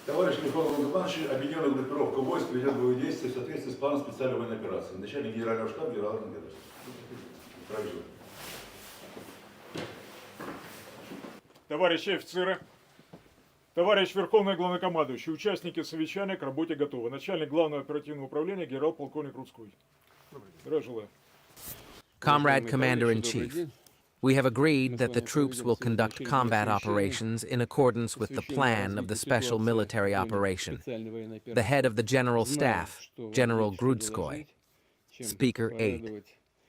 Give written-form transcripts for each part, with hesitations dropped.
Товарищ Верховный Командующий, объединенная группировка войск ведет боевые действия в соответствии с планом специальной военной операции. Начальник генерального штаба генерал Генеральный. Товарищи офицеры, товарищ Верховный Главнокомандующий, участники совещания к работе готовы. Начальник Главного оперативного управления генерал-полковник Рудской. Здравия желаю. Comrade Commander-in-Chief, we have agreed that the troops will conduct combat operations in accordance with the plan of the special military operation. The head of the General Staff, General Grudskoy. Speaker 8.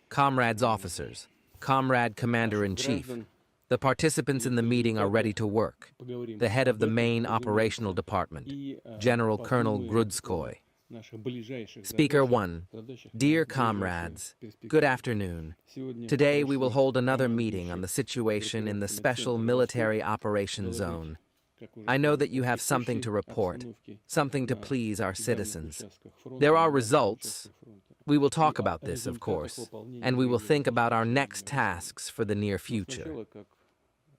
Comrades officers, Comrade Commander-in-Chief, the participants in the meeting are ready to work. The head of the main operational department, General Colonel Grudskoy. Speaker 1. Dear comrades, good afternoon. Today we will hold another meeting on the situation in the Special Military Operations Zone. I know that you have something to report, something to please our citizens. There are results. We will talk about this, of course, and we will think about our next tasks for the near future.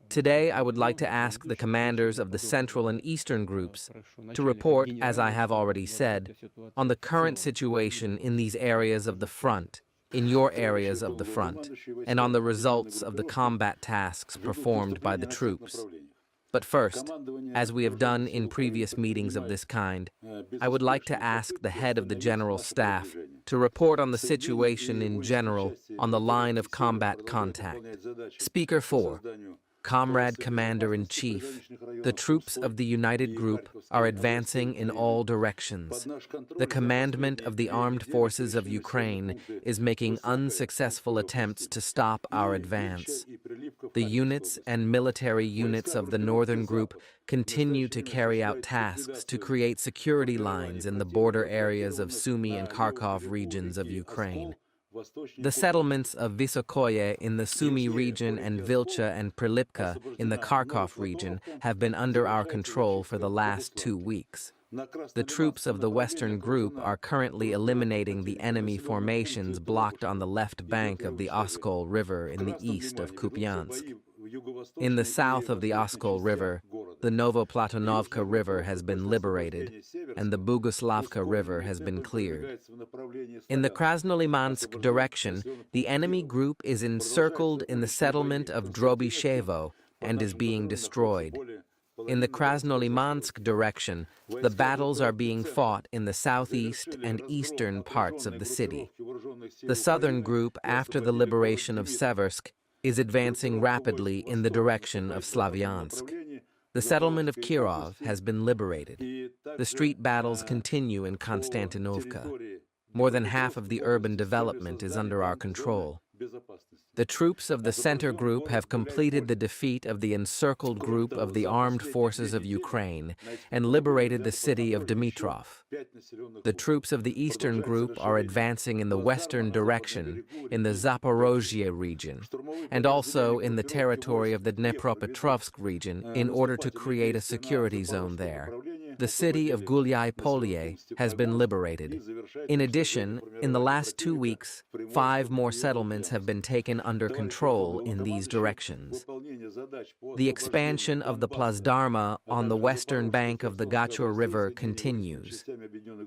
Today, I would like to ask the commanders of the Central and Eastern groups to report, as I have already said, on the current situation in these areas of the front, in your areas of the front, and on the results of the combat tasks performed by the troops. But first, as we have done in previous meetings of this kind, I would like to ask the head of the General Staff to report on the situation in general on the line of combat contact. Speaker 4. Comrade Commander-in-Chief, the troops of the United Group are advancing in all directions. The commandment of the armed forces of Ukraine is making unsuccessful attempts to stop our advance. The units and military units of the Northern Group continue to carry out tasks to create security lines in the border areas of Sumy and Kharkov regions of Ukraine. The settlements of Vysokoye in the Sumy region and Vilcha and Prilipka in the Kharkov region have been under our control for the last 2 weeks. The troops of the Western Group are currently eliminating the enemy formations blocked on the left bank of the Oskol River in the east of Kupiansk. In the south of the Oskol River, the Novoplatonovka River has been liberated, and the Buguslavka River has been cleared. In the Krasnolimansk direction, the enemy group is encircled in the settlement of Drobyshevo and is being destroyed. In the Krasnolimansk direction, the battles are being fought in the southeast and eastern parts of the city. The southern group, after the liberation of Seversk, is advancing rapidly in the direction of Slavyansk. The settlement of Kirov has been liberated. The street battles continue in Konstantinovka. More than half of the urban development is under our control. The troops of the Center Group have completed the defeat of the encircled group of the armed forces of Ukraine and liberated the city of Dimitrov. The troops of the Eastern Group are advancing in the western direction in the Zaporozhye region and also in the territory of the Dnepropetrovsk region in order to create a security zone there. The city of Gulyai-Polye has been liberated. In addition, in the last 2 weeks, 5 more settlements have been taken under control in these directions. The expansion of the Plazdarma on the western bank of the Gachur River continues.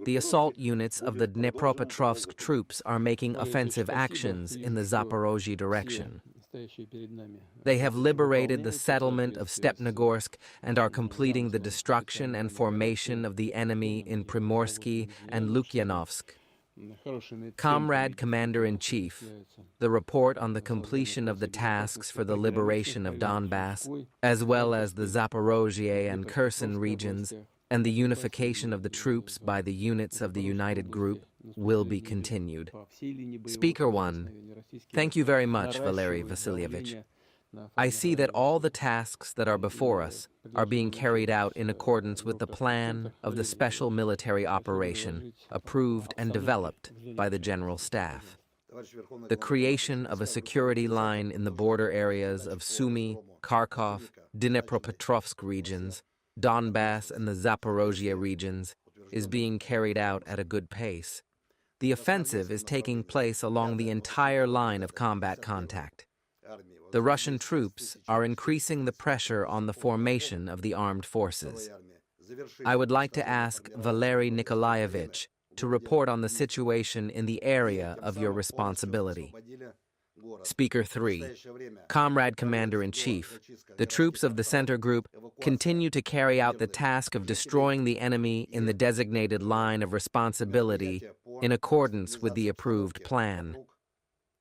The assault units of the Dnepropetrovsk troops are making offensive actions in the Zaporozhye direction. They have liberated the settlement of Stepnogorsk and are completing the destruction and formation of the enemy in Primorsky and Lukyanovsk. Comrade Commander-in-Chief, the report on the completion of the tasks for the liberation of Donbass, as well as the Zaporozhye and Kherson regions, and the unification of the troops by the units of the United Group, will be continued. Speaker 1. Thank you very much, Valery Vasilyevich. I see that all the tasks that are before us are being carried out in accordance with the plan of the special military operation approved and developed by the General Staff. The creation of a security line in the border areas of Sumy, Kharkov, Dnepropetrovsk regions, Donbass and the Zaporozhye regions is being carried out at a good pace. The offensive is taking place along the entire line of combat contact. The Russian troops are increasing the pressure on the formation of the armed forces. I would like to ask Valery Nikolaevich to report on the situation in the area of your responsibility. Speaker 3. Comrade Commander-in-Chief, the troops of the Center Group continue to carry out the task of destroying the enemy in the designated line of responsibility in accordance with the approved plan.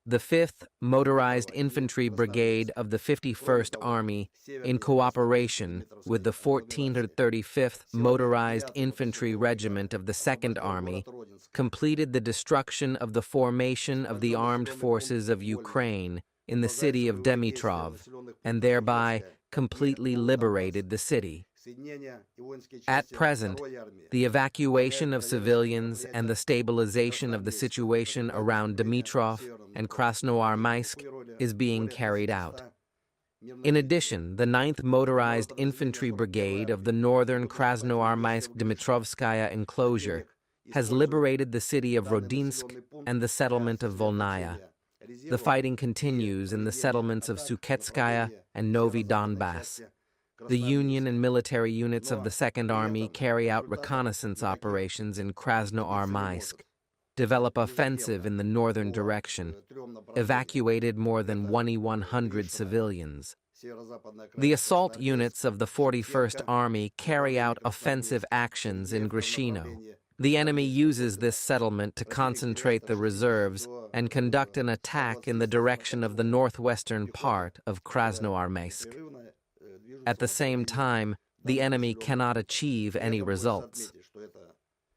The 5th Motorized Infantry Brigade of the 51st Army, in cooperation with the 1435th Motorized Infantry Regiment of the 2nd Army, completed the destruction of the formation of the armed forces of Ukraine in the city of Dimitrov, and thereby completely liberated the city. At present, the evacuation of civilians and the stabilization of the situation around Dimitrov and Krasnoarmysk is being carried out. In addition, the 9th Motorized Infantry Brigade of the northern Krasnoarmysk-Dmitrovskaya enclosure has liberated the city of Rodinsk and the settlement of Volnaya. The fighting continues in the settlements of Suketskaya and Novi Donbass. The Union and military units of the Second Army carry out reconnaissance operations in Krasnoarmysk, develop offensive in the northern direction, evacuated more than 2,100 civilians. The assault units of the 41st Army carry out offensive actions in Grishino. The enemy uses this settlement to concentrate the reserves and conduct an attack in the direction of the northwestern part of Krasnoarmysk. At the same time, the enemy cannot achieve any results.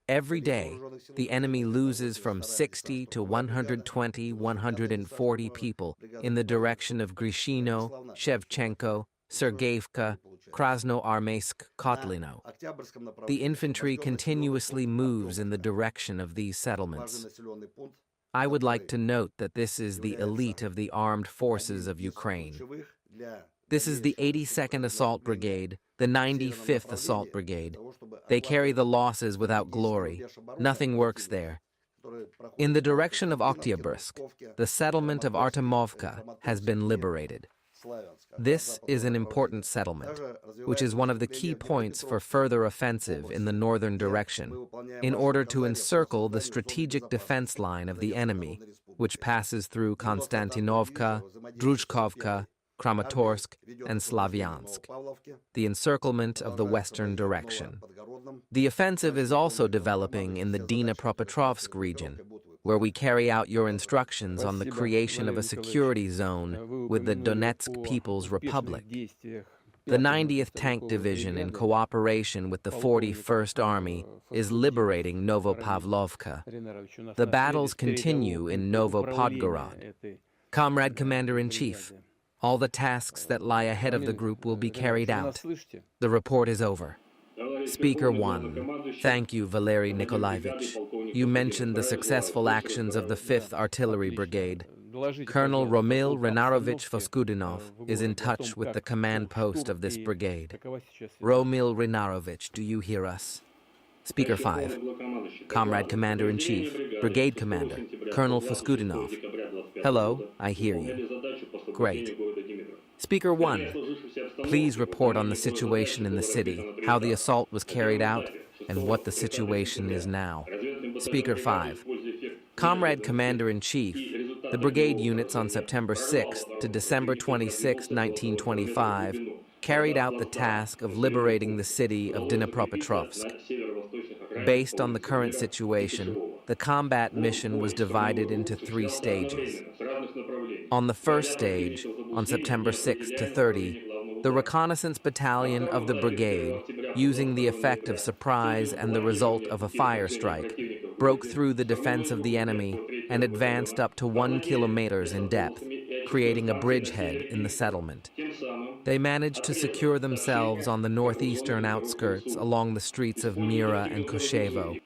Every day, the enemy loses from 60 to 120, 140 people in the direction of Grishino, Shevchenko, Sergeyevka, Krasnoarmysk, Kotlino. The infantry continuously moves in the direction of these settlements. I would like to note that this is the elite of the armed forces of Ukraine. This is the 82nd Assault Brigade, the 95th Assault Brigade. They carry the losses without glory. Nothing works there. In the direction of Oktyabrsk, the settlement of Artemovka has been liberated. This is an important settlement, which is one of the key points for further offensive in the northern direction, in order to encircle the strategic defense line of the enemy, which passes through Konstantinovka, Druzhkovka, Kramatorsk, and Slavyansk, the encirclement of the western direction. The offensive is also developing in the Dnipropetrovsk region, where we carry out your instructions on the creation of a security zone with the Donetsk People's Republic. The 90th Tank Division, in cooperation with the 41st Army, is liberating Novopavlovka. The battles continue in Novopodgorod. Comrade Commander-in-Chief, all the tasks that lie ahead of the group will be carried out. The report is over. Speaker 1. Thank you, Valery Nikolaevich. You mentioned the successful actions of the 5th Artillery Brigade. Colonel Romil Renarovich Voskudinov is in touch with the command post of this brigade. Romil Renarovich, do you hear us? Speaker 5. Comrade Commander-in-Chief, Brigade Commander, Colonel Voskudinov. Hello, I hear you. Great. Speaker 1, please report on the situation in the city, how the assault was carried out, and what the situation is now. Speaker 5. Comrade Commander-in-Chief, the brigade units on September 6 to December 26, 1925, carried out the task of liberating the city of Dnipropetrovsk. Based on the current situation, the combat mission was divided into 3 stages. On the first stage, on September 6 to 30, the reconnaissance battalion of the brigade, using the effect of surprise and the result of a fire strike, broke through the defense of the enemy and advanced up to 1 kilometer in depth, creating a bridgehead in the settlement. They managed to secure themselves on the northeastern outskirts along the streets of Mira and Koshevo.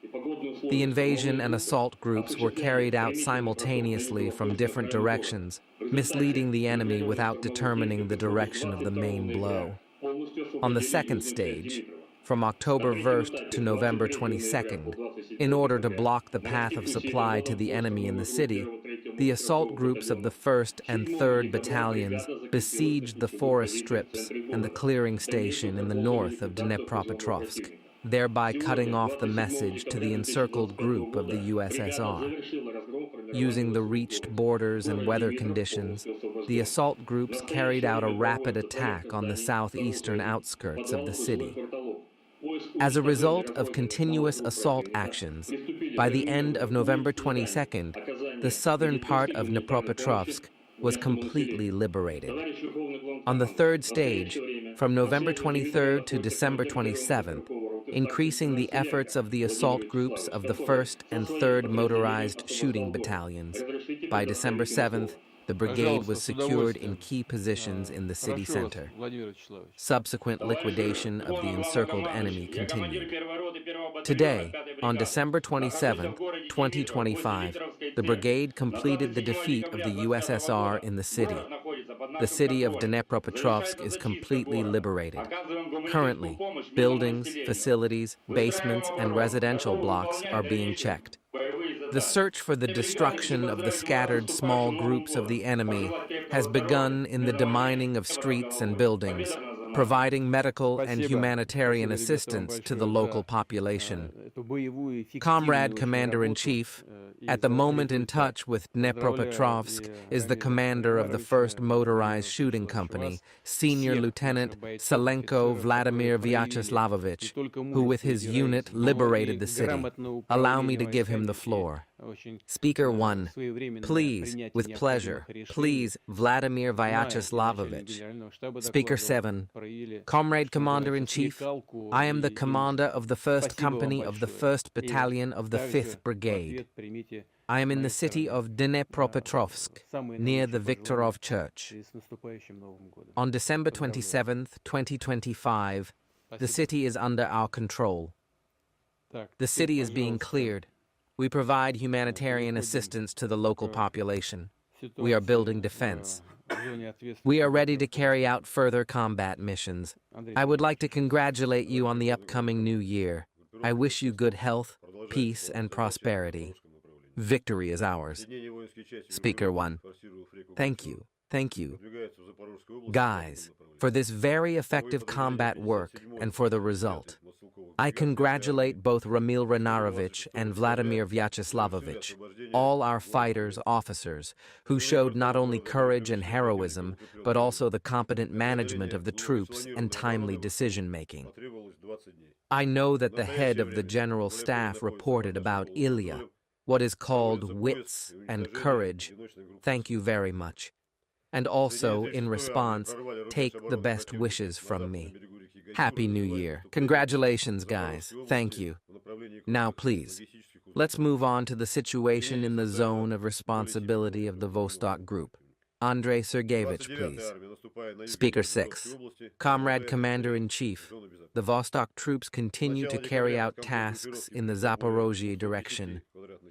The invasion and assault groups were carried out simultaneously from different directions, misleading the enemy without determining the direction of the main blow. On the second stage, from October 1st to November 22nd, in order to block the path of supply to the enemy in the city, the assault groups of the 1st and 3rd Battalions besieged the forest strips and the clearing station in the north of Dnipropetrovsk. thereby cutting off the message to the encircled group of the USSR. Using the reached borders and weather conditions, the assault groups carried out a rapid attack on the southeastern outskirts of the city. As a result of continuous assault actions, by the end of November 22nd, the southern part of Dnipropetrovsk was completely liberated. On the third stage, from November 23rd to December 27th, increasing the efforts of the assault groups of the 1st and 3rd Motorized Shooting Battalions. By December 7th, the brigade was secured in key positions in the city center. Subsequent liquidation of the encircled enemy continued. Today, on December 27, 2025, the brigade completed the defeat of the USSR in the city. The city of Dnipropetrovsk is completely liberated. Currently, buildings, facilities, basements, and residential blocks are being checked. The search for the destruction of the scattered small groups of the enemy has begun in the demining of streets and buildings, providing medical and humanitarian assistance to the local population. Comrade Commander-in-Chief, at the moment in touch with Dnipropetrovsk is the commander of the 1st Motorized Shooting Company, Senior Lieutenant Zelenskyy Vladimir Vyacheslavovich, who with his unit liberated the city. Allow me to give him the floor. Speaker 1, please, with pleasure, please, Vladimir Vyacheslavovich. Speaker 7, Comrade Commander-in-Chief, I am the commander of the 1st Company of the 1st Battalion of the 5th Brigade. I am in the city of Dnipropetrovsk, near the Viktorov Church. On December 27, 2025, the city is under our control. The city is being cleared. We provide humanitarian assistance to the local population. We are building defense. We are ready to carry out further combat missions. I would like to congratulate you on the upcoming new year. I wish you good health, peace, and prosperity. Victory is ours. Speaker 1. Thank you. Thank you. Guys, for this very effective combat work and for the result. I congratulate both Ramil Renarovich and Vladimir Vyacheslavovich, all our fighters, officers, who showed not only courage and heroism, but also the competent management of the troops and timely decision-making. I know that the head of the General Staff reported about Ilya, what is called wits and courage. Thank you very much. And also, in response, take the best wishes from me. Happy New Year. Congratulations, guys. Thank you. Now, please, let's move on to the situation in the zone of responsibility of the Vostok group. Andrei Sergeyevich, please. Speaker 6. Comrade Commander-in-Chief, the Vostok troops continue to carry out tasks in the Zaporozhye direction.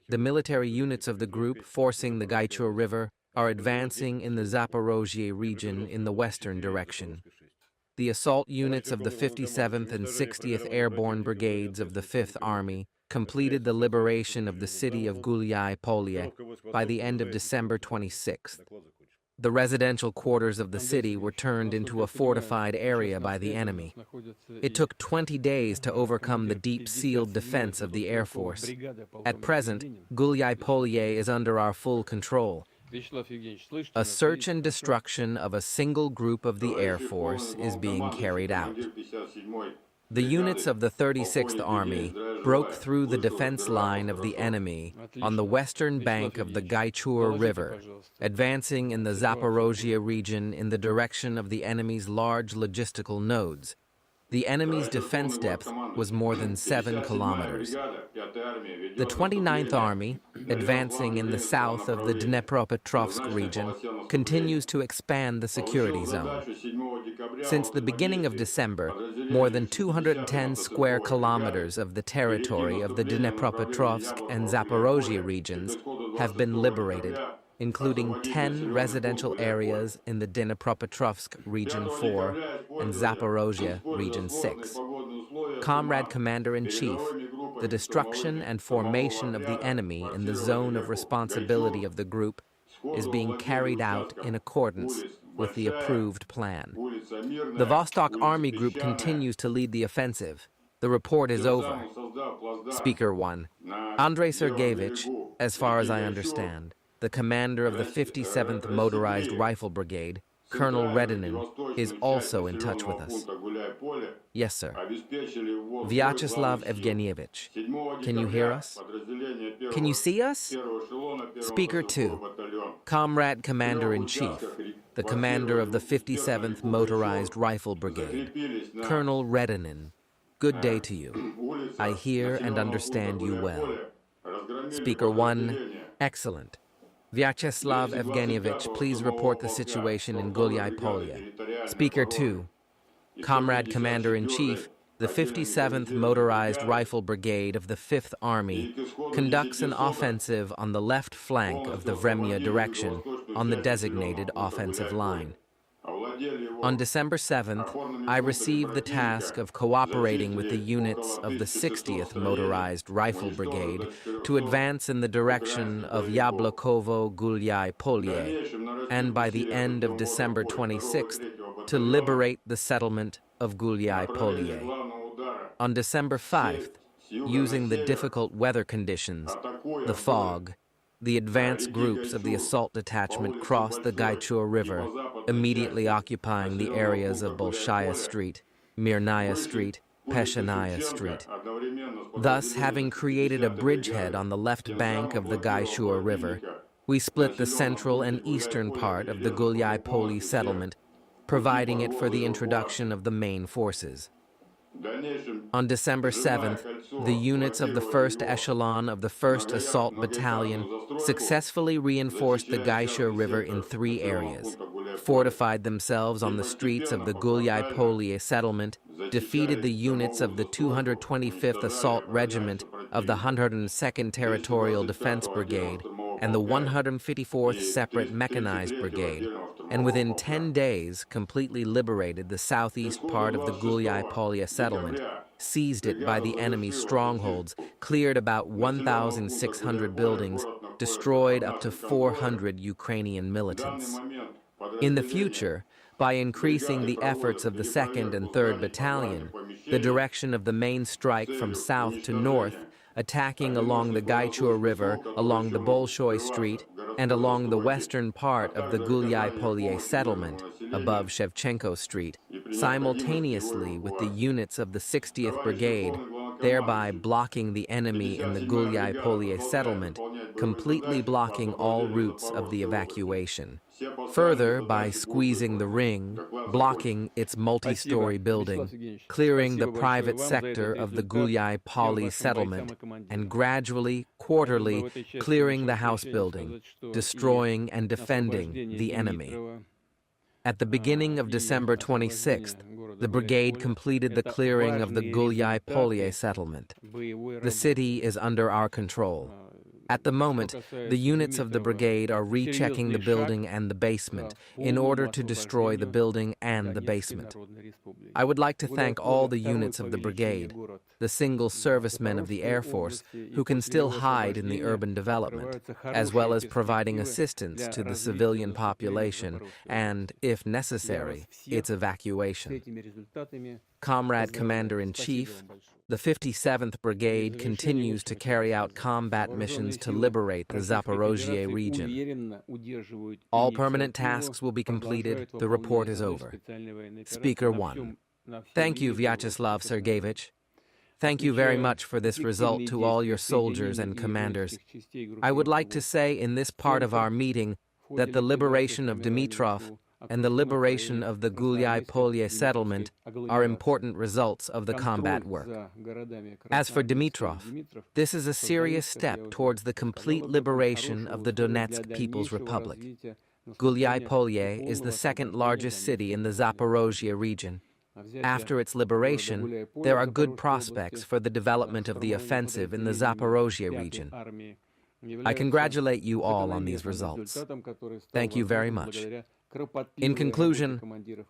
The military units of the group forcing the Gaichur River are advancing in the Zaporozhye region in the western direction. The assault units of the 57th and 60th Airborne Brigades of the 5th Army completed the liberation of the city of Gulyai-Polye by the end of December 26th. The residential quarters of the city were turned into a fortified area by the enemy. It took 20 days to overcome the deep-sealed defense of the Air Force. At present, Gulyai-Polye is under our full control. A search and destruction of a single group of the Air Force is being carried out. The units of the 36th Army broke through the defense line of the enemy on the western bank of the Gaichur River, advancing in the Zaporozhye region in the direction of the enemy's large logistical nodes. The enemy's defense depth was more than 7 kilometers. The 29th Army, advancing in the south of the Dnipropetrovsk region, continues to expand the security zone. Since the beginning of December, more than 210 square kilometers of the territory of the Dnipropetrovsk and Zaporozhye regions have been liberated, including 10 residential areas in the Dnipropetrovsk Region 4 and Zaporozhye Region 6. Comrade Commander-in-Chief, the destruction and formation of the enemy in the zone of responsibility of the group is being carried out in accordance with the approved plan. The Vostok Army Group continues to lead the offensive. The report is over. Speaker 1. Andrei Sergeyevich, as far as I understand, the commander of the 57th Motorized Rifle Brigade, Colonel Redinin, is also in touch with us. Yes, sir. Vyacheslav Evgenievich, can you hear us? Can you see us? Speaker 2. Comrade Commander-in-Chief, the commander of the 57th Motorized Rifle Brigade, Colonel Redinin, good day to you. I hear and understand you well. Speaker 1. Excellent. Vyacheslav Evgenievich, please report the situation in Gulyai-Polye. Speaker 2. Comrade Commander-in-Chief, the 57th Motorized Rifle Brigade of the 5th Army conducts an offensive on the left flank of the Vremya direction on the designated offensive line. On December 7th, I received the task of cooperating with the units of the 60th Motorized Rifle Brigade to advance in the direction of Yablokovo-Gulyai-Polye, and by the end of December 26th, to liberate the settlement of Gulyai-Polye. On December 5th, using the difficult weather conditions, the fog, the advance groups of the assault detachment crossed the Gaichur River, immediately occupying the areas of Bolshaya Street, Mirnaya Street, Peshanaya Street. Thus, having created a bridgehead on the left bank of the Gaichur River, we split the central and eastern part of the Gulyai-Polye settlement, providing it for the introduction of the main forces. On December 7th, the units of the 1st Echelon of the 1st Assault Battalion successfully reinforced the Gaichur River in 3 areas, fortified themselves on the streets of the Gulyai-Polye settlement, defeated the units of the 225th Assault Regiment of the 102nd Territorial Defense Brigade and the 154th Separate Mechanized Brigade, and within 10 days completely liberated the southeast part of the Gulyai-Polye settlement, seized it by the enemy's strongholds, cleared about 1,600 buildings, destroyed up to 400 Ukrainian militants. In the future, by increasing the efforts of the 2nd and 3rd Battalion, the direction of the main strike from south to north, attacking along the Gaichur River, along the Bolshoi Street, and along the western part of the Gulyai-Polye settlement, above Shevchenko Street, simultaneously with the units of the 60th Brigade, thereby blocking the enemy in the Gulyai-Polye settlement, completely blocking all routes of the evacuation. Further, by squeezing the ring, blocking its multi-story building, clearing the private sector of the Gulyai-Polye settlement, and gradually, quarterly, clearing the house building, destroying and defending the enemy. At the beginning of December 26th, the brigade completed the clearing of the Gulyai-Polye settlement. The city is under our control. At the moment, the units of the brigade are rechecking the building and the basement in order to destroy the building and the basement. I would like to thank all the units of the brigade, the single servicemen of the Air Force who can still hide in the urban development, as well as providing assistance to the civilian population and, if necessary, its evacuation. Comrade Commander-in-Chief, the 57th Brigade continues to carry out combat missions to liberate the Zaporozhye region. All permanent tasks will be completed. The report is over. Speaker 1. Thank you, Vyacheslav Sergeyevich. Thank you very much for this result to all your soldiers and commanders. I would like to say in this part of our meeting that the liberation of Dimitrov and the liberation of the Gulyai-Polye settlement are important results of the combat work. As for Dimitrov, this is a serious step towards the complete liberation of the Donetsk People's Republic. Gulyai-Polye is the second largest city in the Zaporozhye region. After its liberation, there are good prospects for the development of the offensive in the Zaporozhye region. I congratulate you all on these results. Thank you very much. In conclusion,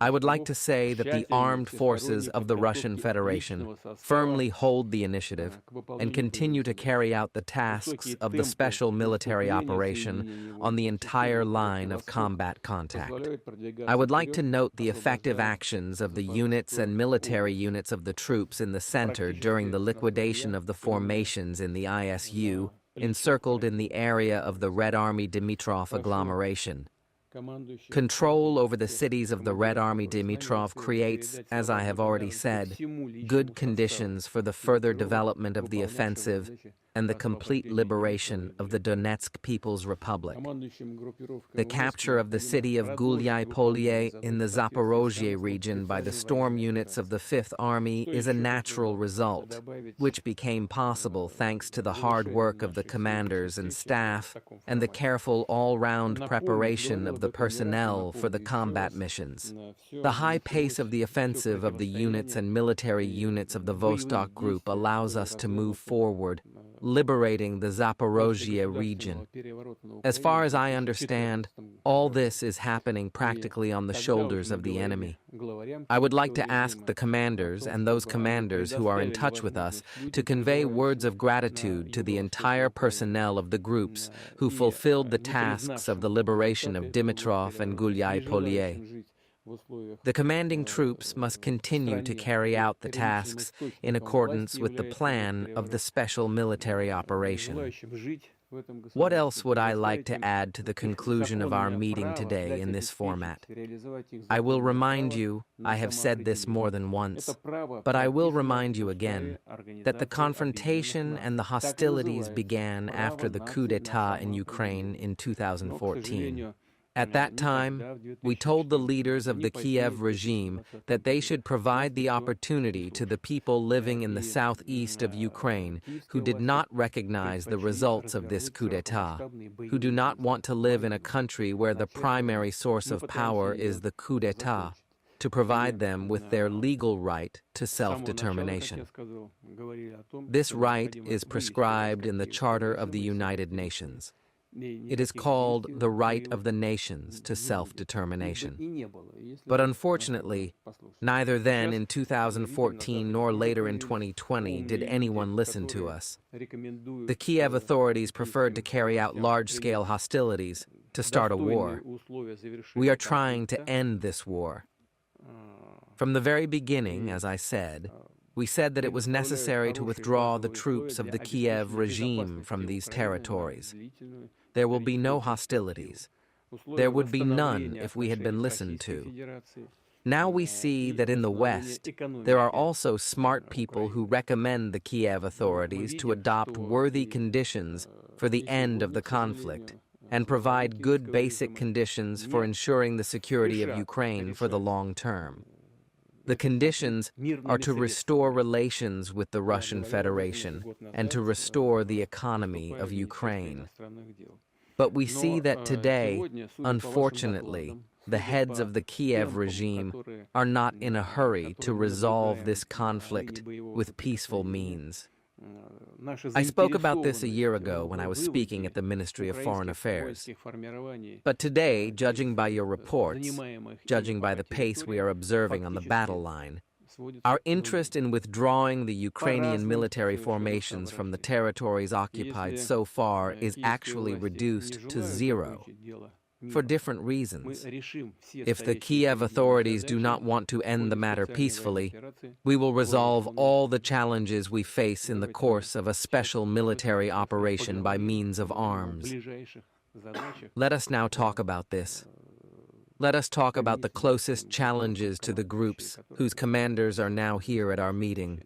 I would like to say that the armed forces of the Russian Federation firmly hold the initiative and continue to carry out the tasks of the special military operation on the entire line of combat contact. I would like to note the effective actions of the units and military units of the troops in the center during the liquidation of the formations in the ISU encircled in the area of the Red Army Dimitrov agglomeration. Control over the cities of the Red Army Dimitrov creates, as I have already said, good conditions for the further development of the offensive and the complete liberation of the Donetsk People's Republic. The capture of the city of Gulyai-Polye in the Zaporozhye region by the storm units of the Fifth Army is a natural result, which became possible thanks to the hard work of the commanders and staff and the careful all-round preparation of the personnel for the combat missions. The high pace of the offensive of the units and military units of the Vostok group allows us to move forward, liberating the Zaporozhye region. As far as I understand, all this is happening practically on the shoulders of the enemy. I would like to ask the commanders and those commanders who are in touch with us to convey words of gratitude to the entire personnel of the groups who fulfilled the tasks of the liberation of Dimitrov and Gulyai-Polye. The commanding troops must continue to carry out the tasks in accordance with the plan of the special military operation. What else would I like to add to the conclusion of our meeting today in this format? I will remind you, I have said this more than once, but I will remind you again, that the confrontation and the hostilities began after the coup d'etat in Ukraine in 2014. At that time, we told the leaders of the Kiev regime that they should provide the opportunity to the people living in the southeast of Ukraine who did not recognize the results of this coup d'etat, who do not want to live in a country where the primary source of power is the coup d'etat, to provide them with their legal right to self-determination. This right is prescribed in the Charter of the United Nations. It is called the right of the nations to self-determination. But unfortunately, neither then in 2014 nor later in 2020 did anyone listen to us. The Kiev authorities preferred to carry out large-scale hostilities, to start a war. We are trying to end this war. From the very beginning, as I said, we said that it was necessary to withdraw the troops of the Kiev regime from these territories. There will be no hostilities. There would be none if we had been listened to. Now we see that in the West, there are also smart people who recommend the Kiev authorities to adopt worthy conditions for the end of the conflict and provide good basic conditions for ensuring the security of Ukraine for the long term. The conditions are to restore relations with the Russian Federation and to restore the economy of Ukraine. But we see that today, unfortunately, the heads of the Kiev regime are not in a hurry to resolve this conflict with peaceful means. I spoke about this a year ago when I was speaking at the Ministry of Foreign Affairs. But today, judging by your reports, judging by the pace we are observing on the battle line, our interest in withdrawing the Ukrainian military formations from the territories occupied so far is actually reduced to zero, for different reasons. If the Kiev authorities do not want to end the matter peacefully, we will resolve all the challenges we face in the course of a special military operation by means of arms. Let us now talk about this. Let us talk about the closest challenges to the groups whose commanders are now here at our meeting.